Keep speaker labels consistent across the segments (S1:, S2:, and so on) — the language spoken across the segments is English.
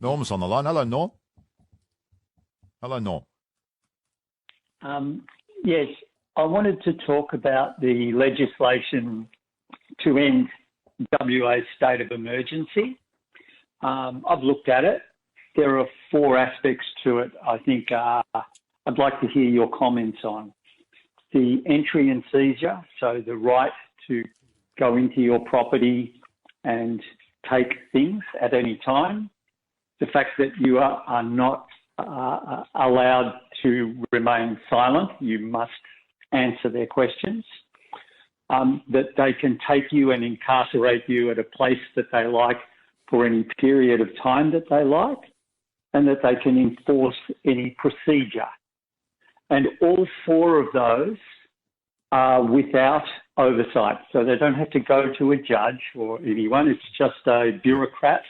S1: Norm's on the line. Hello, Norm. Hello, Norm.
S2: Yes, I wanted to talk about the legislation to end WA's state of emergency. I've looked at it. There are 4 aspects to it I think I'd like to hear your comments on. The entry and seizure, so the right to go into your property and take things at any time. The fact that you are not allowed to remain silent, you must answer their questions. That they can take you and incarcerate you at a place that they like for any period of time that they like, and that they can enforce any procedure. And all 4 of those are without oversight. So they don't have to go to a judge or anyone. It's just a bureaucrat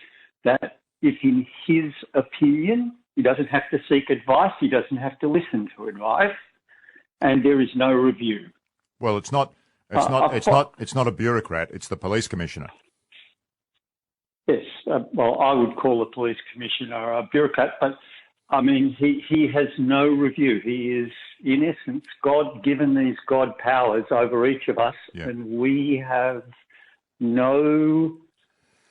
S2: that, if in his opinion, he doesn't have to seek advice, he doesn't have to listen to advice, and there is no review.
S1: Well, it's not a bureaucrat. It's the police commissioner.
S2: Yes, well, I would call the police commissioner a bureaucrat, but I mean, he has no review. He is, in essence, God given these God powers over each of us, and we have no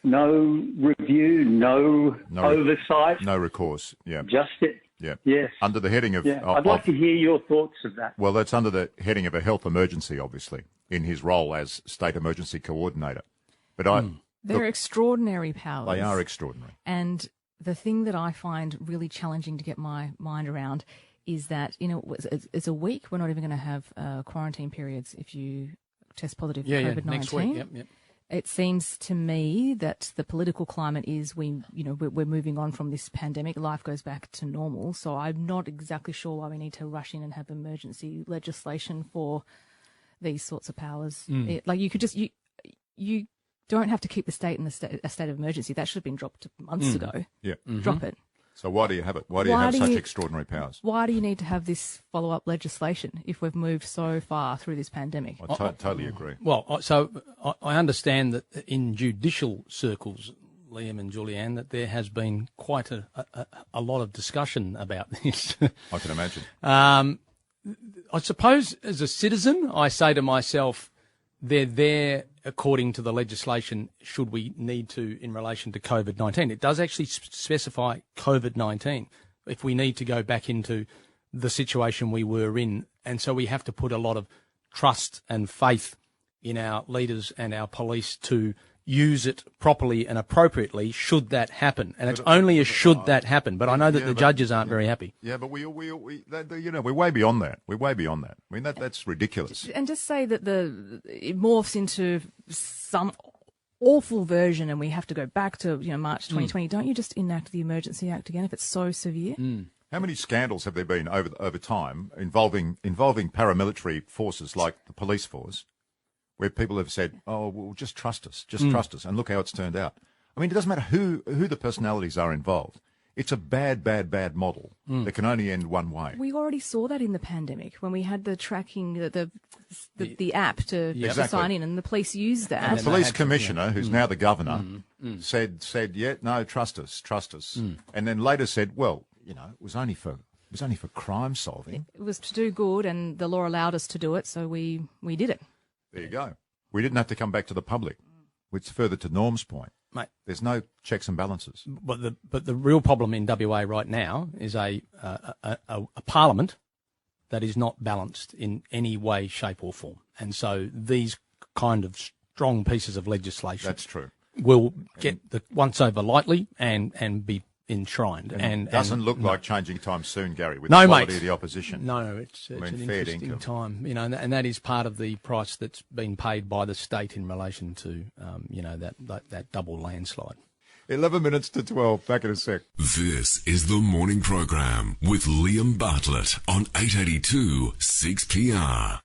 S2: review, no oversight,
S1: no recourse. Yeah,
S2: just it.
S1: Yeah.
S2: Yes.
S1: Under the heading of...
S2: I'd like to hear your thoughts of that.
S1: Well, that's under the heading of a health emergency, obviously, in his role as State Emergency Coordinator. But
S3: They're extraordinary powers.
S1: They are extraordinary.
S3: And the thing that I find really challenging to get my mind around is that, it's a week. We're not even going to have quarantine periods if you test positive for COVID-19.
S4: Next week. Yep.
S3: It seems to me that the political climate is we're moving on from this pandemic. Life goes back to normal. So I'm not exactly sure why we need to rush in and have emergency legislation for these sorts of powers. You could just you don't have to keep the state in a state of emergency. That should have been dropped months ago.
S1: Yeah,
S3: drop it.
S1: So why do you have it? Why do you have such extraordinary powers?
S3: Why do you need to have this follow-up legislation if we've moved so far through this pandemic?
S1: I totally agree.
S4: Well, so I understand that in judicial circles, Liam and Julianne, that there has been quite a lot of discussion about this.
S1: I can imagine.
S4: I suppose as a citizen, I say to myself, they're there according to the legislation should we need to in relation to COVID-19. It does actually specify COVID-19 if we need to go back into the situation we were in. And so we have to put a lot of trust and faith in our leaders and our police to use it properly and appropriately should that happen. And it's only a should that happen. But I know that the judges aren't very happy.
S1: Yeah, but we're way beyond that. We're way beyond that. I mean, that's ridiculous.
S3: And just say that it morphs into some awful version and we have to go back to March 2020. Don't you just enact the Emergency Act again if it's so severe?
S1: How many scandals have there been over time involving paramilitary forces like the police force, where people have said, "Oh, well, just trust us, trust us," and look how it's turned out. I mean, it doesn't matter who the personalities are involved. It's a bad model that can only end one way.
S3: We already saw that in the pandemic when we had the tracking, the app to sign in, and the police used that.
S1: The police commissioner, who's now the governor, said, "Yeah, no, trust us," and then later said, "Well, it was only for crime solving.
S3: It was to do good, and the law allowed us to do it, so we did it."
S1: There you go. We didn't have to come back to the public, which further to Norm's point.
S4: Mate,
S1: there's no checks and balances.
S4: But the real problem in WA right now is a parliament that is not balanced in any way, shape or form. And so these kind of strong pieces of legislation will get the once over lightly and be enshrined. And
S1: doesn't look like changing time soon, Gary, with the quality of the opposition.
S4: No, it's an interesting time, and that is part of the price that's been paid by the state in relation to, that double landslide.
S1: 11 minutes to 12. Back in a sec.
S5: This is the morning program with Liam Bartlett on 882 6PR.